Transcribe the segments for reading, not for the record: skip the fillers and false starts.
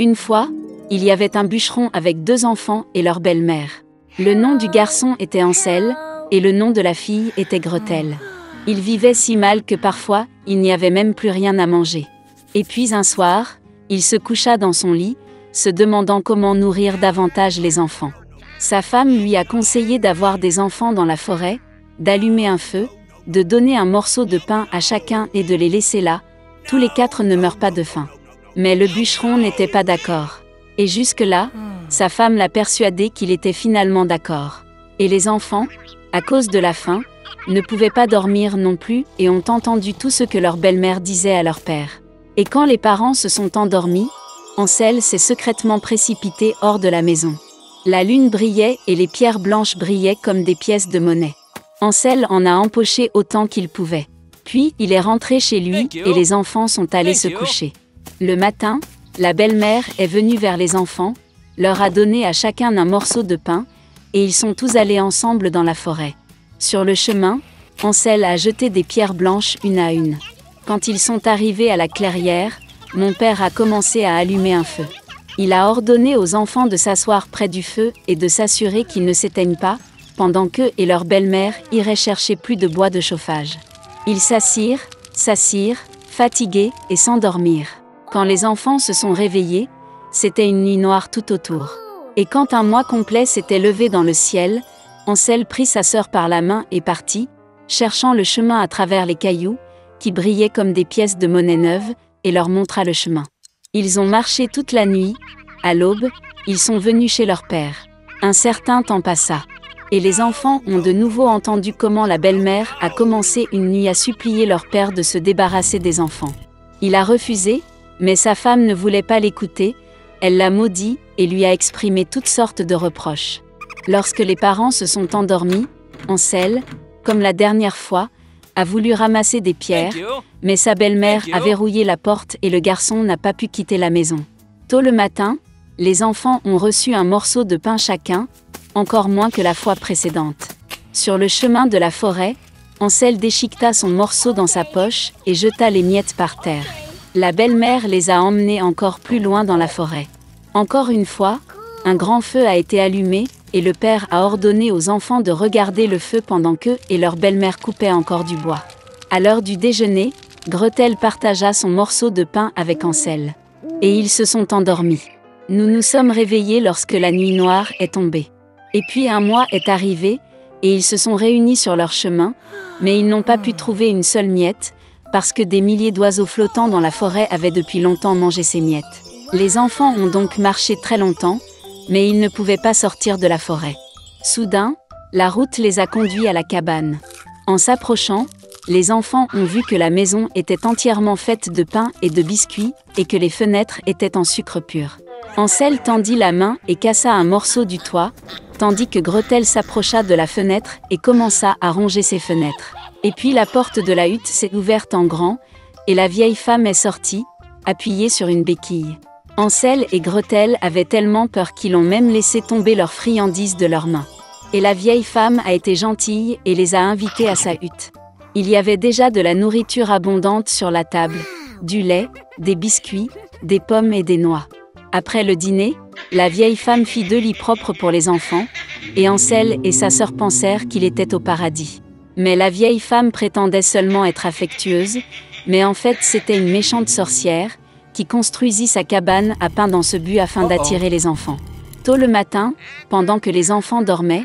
Une fois, il y avait un bûcheron avec 2 enfants et leur belle-mère. Le nom du garçon était Ansel, et le nom de la fille était Gretel. Ils vivaient si mal que parfois, il n'y avait même plus rien à manger. Et puis un soir, il se coucha dans son lit, se demandant comment nourrir davantage les enfants. Sa femme lui a conseillé d'avoir des enfants dans la forêt, d'allumer un feu, de donner un morceau de pain à chacun et de les laisser là, tous les 4 ne meurent pas de faim. Mais le bûcheron n'était pas d'accord. Et jusque-là, sa femme l'a persuadé qu'il était finalement d'accord. Et les enfants, à cause de la faim, ne pouvaient pas dormir non plus et ont entendu tout ce que leur belle-mère disait à leur père. Et quand les parents se sont endormis, Ansel s'est secrètement précipité hors de la maison. La lune brillait et les pierres blanches brillaient comme des pièces de monnaie. Ansel en a empoché autant qu'il pouvait. Puis il est rentré chez lui et les enfants sont allés se coucher. Le matin, la belle-mère est venue vers les enfants, leur a donné à chacun un morceau de pain, et ils sont tous allés ensemble dans la forêt. Sur le chemin, Ansel a jeté des pierres blanches une à une. Quand ils sont arrivés à la clairière, mon père a commencé à allumer un feu. Il a ordonné aux enfants de s'asseoir près du feu et de s'assurer qu'ils ne s'éteignent pas, pendant qu'eux et leur belle-mère iraient chercher plus de bois de chauffage. Ils s'assirent, fatigués, et s'endormirent. Quand les enfants se sont réveillés, c'était une nuit noire tout autour. Et quand un mois complet s'était levé dans le ciel, Ansel prit sa sœur par la main et partit, cherchant le chemin à travers les cailloux, qui brillaient comme des pièces de monnaie neuve, et leur montra le chemin. Ils ont marché toute la nuit. À l'aube, ils sont venus chez leur père. Un certain temps passa. Et les enfants ont de nouveau entendu comment la belle-mère a commencé une nuit à supplier leur père de se débarrasser des enfants. Il a refusé, mais sa femme ne voulait pas l'écouter, elle l'a maudit et lui a exprimé toutes sortes de reproches. Lorsque les parents se sont endormis, Ansel, comme la dernière fois, a voulu ramasser des pierres, mais sa belle-mère a verrouillé la porte et le garçon n'a pas pu quitter la maison. Tôt le matin, les enfants ont reçu un morceau de pain chacun, encore moins que la fois précédente. Sur le chemin de la forêt, Ansel déchiqueta son morceau dans sa poche et jeta les miettes par terre. La belle-mère les a emmenés encore plus loin dans la forêt. Encore une fois, un grand feu a été allumé, et le père a ordonné aux enfants de regarder le feu pendant qu'eux et leur belle-mère coupaient encore du bois. À l'heure du déjeuner, Gretel partagea son morceau de pain avec Ansel. Et ils se sont endormis. Nous nous sommes réveillés lorsque la nuit noire est tombée. Et puis un mois est arrivé, et ils se sont réunis sur leur chemin, mais ils n'ont pas pu trouver une seule miette, parce que des milliers d'oiseaux flottants dans la forêt avaient depuis longtemps mangé ces miettes. Les enfants ont donc marché très longtemps, mais ils ne pouvaient pas sortir de la forêt. Soudain, la route les a conduits à la cabane. En s'approchant, les enfants ont vu que la maison était entièrement faite de pain et de biscuits, et que les fenêtres étaient en sucre pur. Ansel tendit la main et cassa un morceau du toit, tandis que Gretel s'approcha de la fenêtre et commença à ronger ses fenêtres. Et puis la porte de la hutte s'est ouverte en grand, et la vieille femme est sortie, appuyée sur une béquille. Ansel et Gretel avaient tellement peur qu'ils ont même laissé tomber leurs friandises de leurs mains. Et la vieille femme a été gentille et les a invités à sa hutte. Il y avait déjà de la nourriture abondante sur la table, du lait, des biscuits, des pommes et des noix. Après le dîner, la vieille femme fit 2 lits propres pour les enfants, et Ansel et sa sœur pensèrent qu'il était au paradis. Mais la vieille femme prétendait seulement être affectueuse, mais en fait c'était une méchante sorcière, qui construisit sa cabane à pain dans ce but afin d'attirer les enfants. Tôt le matin, pendant que les enfants dormaient,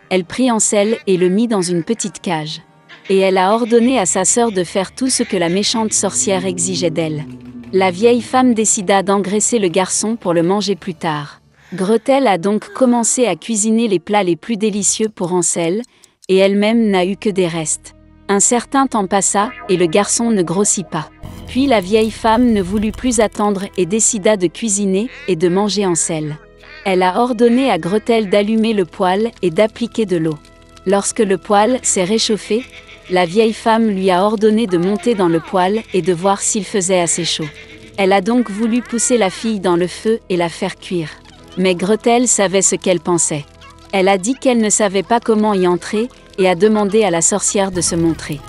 elle prit Ansel et le mit dans une petite cage. Et elle a ordonné à sa sœur de faire tout ce que la méchante sorcière exigeait d'elle. La vieille femme décida d'engraisser le garçon pour le manger plus tard. Gretel a donc commencé à cuisiner les plats les plus délicieux pour Ansel, et elle-même n'a eu que des restes. Un certain temps passa, et le garçon ne grossit pas. Puis la vieille femme ne voulut plus attendre et décida de cuisiner et de manger Ansel. Elle a ordonné à Gretel d'allumer le poêle et d'appliquer de l'eau. Lorsque le poêle s'est réchauffé, la vieille femme lui a ordonné de monter dans le poêle et de voir s'il faisait assez chaud. Elle a donc voulu pousser la fille dans le feu et la faire cuire. Mais Gretel savait ce qu'elle pensait. Elle a dit qu'elle ne savait pas comment y entrer et a demandé à la sorcière de se montrer.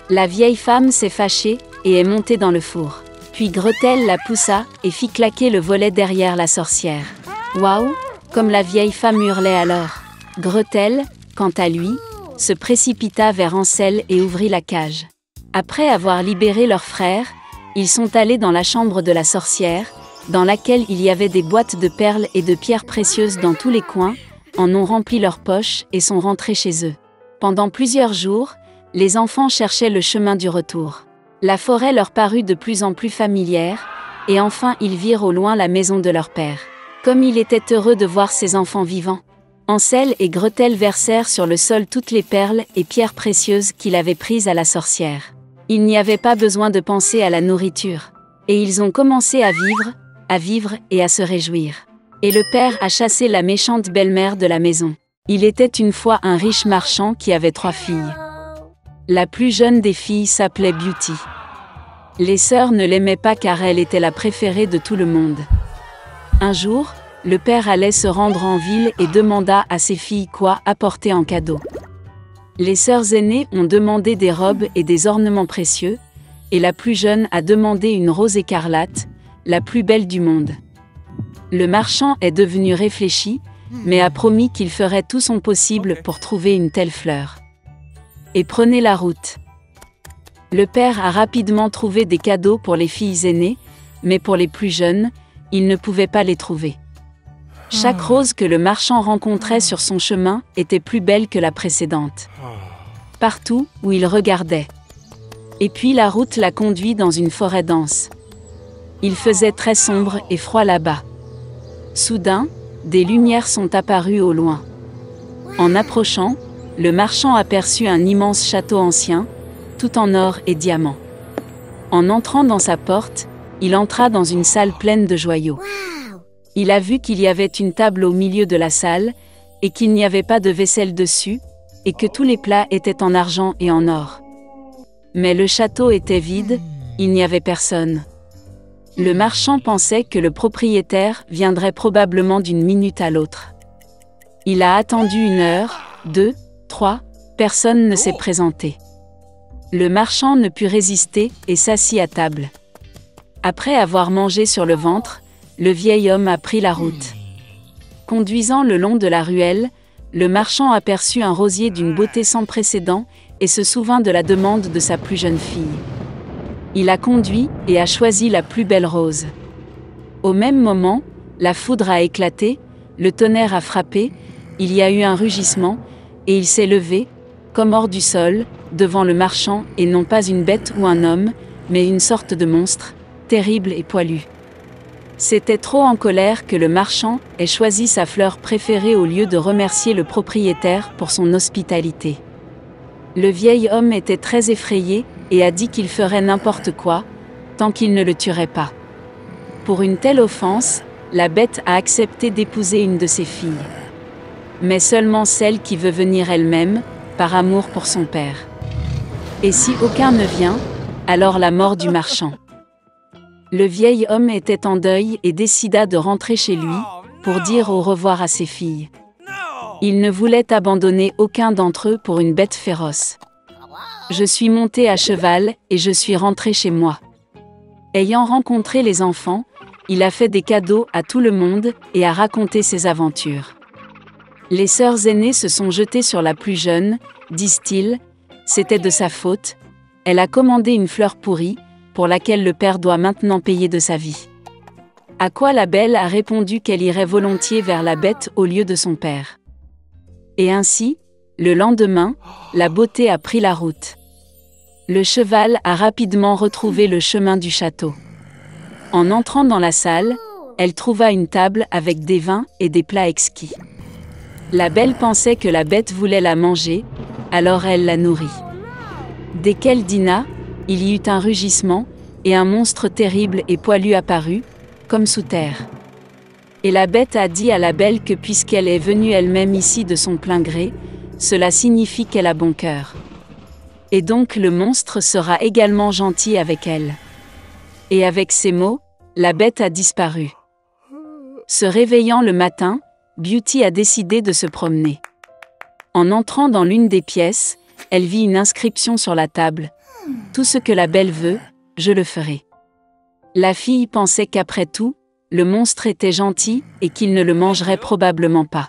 La vieille femme s'est fâchée et est montée dans le four. Puis Gretel la poussa et fit claquer le volet derrière la sorcière. Waouh! Comme la vieille femme hurlait alors. Gretel, quant à lui, se précipita vers Hansel et ouvrit la cage. Après avoir libéré leur frère, ils sont allés dans la chambre de la sorcière, dans laquelle il y avait des boîtes de perles et de pierres précieuses dans tous les coins, en ont rempli leurs poches et sont rentrés chez eux. Pendant plusieurs jours, les enfants cherchaient le chemin du retour. La forêt leur parut de plus en plus familière, et enfin ils virent au loin la maison de leur père. Comme il était heureux de voir ses enfants vivants. Hansel et Gretel versèrent sur le sol toutes les perles et pierres précieuses qu'il avait prises à la sorcière. Il n'y avait pas besoin de penser à la nourriture. Et ils ont commencé à vivre et à se réjouir. Et le père a chassé la méchante belle-mère de la maison. Il était une fois un riche marchand qui avait 3 filles. La plus jeune des filles s'appelait Beauty. Les sœurs ne l'aimaient pas car elle était la préférée de tout le monde. Un jour, le père allait se rendre en ville et demanda à ses filles quoi apporter en cadeau. Les sœurs aînées ont demandé des robes et des ornements précieux, et la plus jeune a demandé une rose écarlate, la plus belle du monde. Le marchand est devenu réfléchi, mais a promis qu'il ferait tout son possible pour trouver une telle fleur. Et prenez la route. Le père a rapidement trouvé des cadeaux pour les filles aînées, mais pour les plus jeunes, il ne pouvait pas les trouver. Chaque rose que le marchand rencontrait sur son chemin était plus belle que la précédente. Partout où il regardait. Et puis la route l'a conduit dans une forêt dense. Il faisait très sombre et froid là-bas. Soudain, des lumières sont apparues au loin. En approchant, le marchand aperçut un immense château ancien, tout en or et diamants. En entrant dans sa porte, il entra dans une salle pleine de joyaux. Il a vu qu'il y avait une table au milieu de la salle, et qu'il n'y avait pas de vaisselle dessus, et que tous les plats étaient en argent et en or. Mais le château était vide, il n'y avait personne. Le marchand pensait que le propriétaire viendrait probablement d'une minute à l'autre. Il a attendu 1 heure, 2, 3, personne ne s'est présenté. Le marchand ne put résister et s'assit à table. Après avoir mangé sur le ventre, le vieil homme a pris la route. Conduisant le long de la ruelle, le marchand aperçut un rosier d'une beauté sans précédent et se souvint de la demande de sa plus jeune fille. Il a conduit et a choisi la plus belle rose. Au même moment, la foudre a éclaté, le tonnerre a frappé, il y a eu un rugissement, et il s'est levé, comme hors du sol, devant le marchand, et non pas une bête ou un homme, mais une sorte de monstre, terrible et poilu. C'était trop en colère que le marchand ait choisi sa fleur préférée au lieu de remercier le propriétaire pour son hospitalité. Le vieil homme était très effrayé et a dit qu'il ferait n'importe quoi, tant qu'il ne le tuerait pas. Pour une telle offense, la bête a accepté d'épouser une de ses filles. Mais seulement celle qui veut venir elle-même, par amour pour son père. Et si aucun ne vient, alors la mort du marchand. Le vieil homme était en deuil et décida de rentrer chez lui, pour dire au revoir à ses filles. Il ne voulait abandonner aucun d'entre eux pour une bête féroce. Je suis monté à cheval et je suis rentré chez moi. Ayant rencontré les enfants, il a fait des cadeaux à tout le monde et a raconté ses aventures. Les sœurs aînées se sont jetées sur la plus jeune, disent-ils, c'était de sa faute, elle a commandé une fleur pourrie, pour laquelle le père doit maintenant payer de sa vie. À quoi la belle a répondu qu'elle irait volontiers vers la bête au lieu de son père. Et ainsi, le lendemain, la beauté a pris la route. Le cheval a rapidement retrouvé le chemin du château. En entrant dans la salle, elle trouva une table avec des vins et des plats exquis. La belle pensait que la bête voulait la manger, alors elle la nourrit. Dès qu'elle dîna, il y eut un rugissement, et un monstre terrible et poilu apparut, comme sous terre. Et la bête a dit à la belle que puisqu'elle est venue elle-même ici de son plein gré, cela signifie qu'elle a bon cœur. Et donc le monstre sera également gentil avec elle. Et avec ces mots, la bête a disparu. Se réveillant le matin, Beauty a décidé de se promener. En entrant dans l'une des pièces, elle vit une inscription sur la table. « Tout ce que la belle veut, je le ferai. » La fille pensait qu'après tout, le monstre était gentil et qu'il ne le mangerait probablement pas.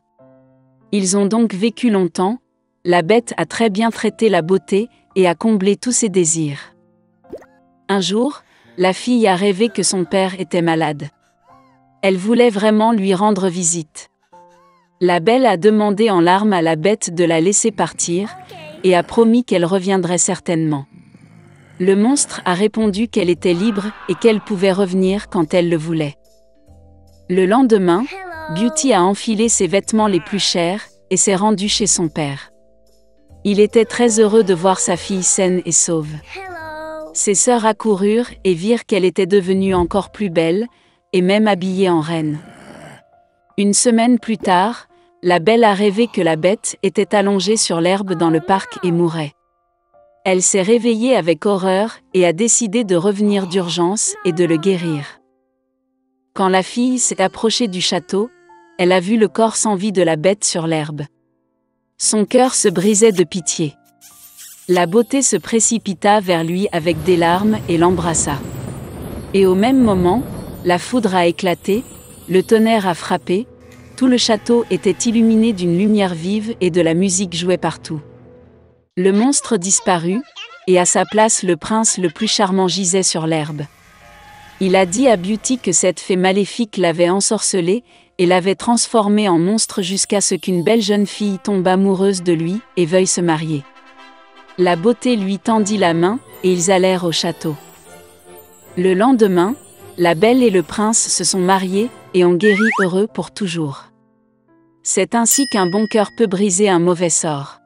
Ils ont donc vécu longtemps, la bête a très bien traité la beauté et a comblé tous ses désirs. Un jour, la fille a rêvé que son père était malade. Elle voulait vraiment lui rendre visite. La belle a demandé en larmes à la bête de la laisser partir, et a promis qu'elle reviendrait certainement. Le monstre a répondu qu'elle était libre et qu'elle pouvait revenir quand elle le voulait. Le lendemain, Beauty a enfilé ses vêtements les plus chers et s'est rendue chez son père. Il était très heureux de voir sa fille saine et sauve. Ses sœurs accoururent et virent qu'elle était devenue encore plus belle, et même habillée en reine. Une semaine plus tard, la belle a rêvé que la bête était allongée sur l'herbe dans le parc et mourait. Elle s'est réveillée avec horreur et a décidé de revenir d'urgence et de le guérir. Quand la fille s'est approchée du château, elle a vu le corps sans vie de la bête sur l'herbe. Son cœur se brisait de pitié. La beauté se précipita vers lui avec des larmes et l'embrassa. Et au même moment, la foudre a éclaté, le tonnerre a frappé, tout le château était illuminé d'une lumière vive et de la musique jouait partout. Le monstre disparut, et à sa place le prince le plus charmant gisait sur l'herbe. Il a dit à Beauty que cette fée maléfique l'avait ensorcelée et l'avait transformée en monstre jusqu'à ce qu'une belle jeune fille tombe amoureuse de lui et veuille se marier. La beauté lui tendit la main et ils allèrent au château. Le lendemain, la belle et le prince se sont mariés et ont guéri heureux pour toujours. C'est ainsi qu'un bon cœur peut briser un mauvais sort.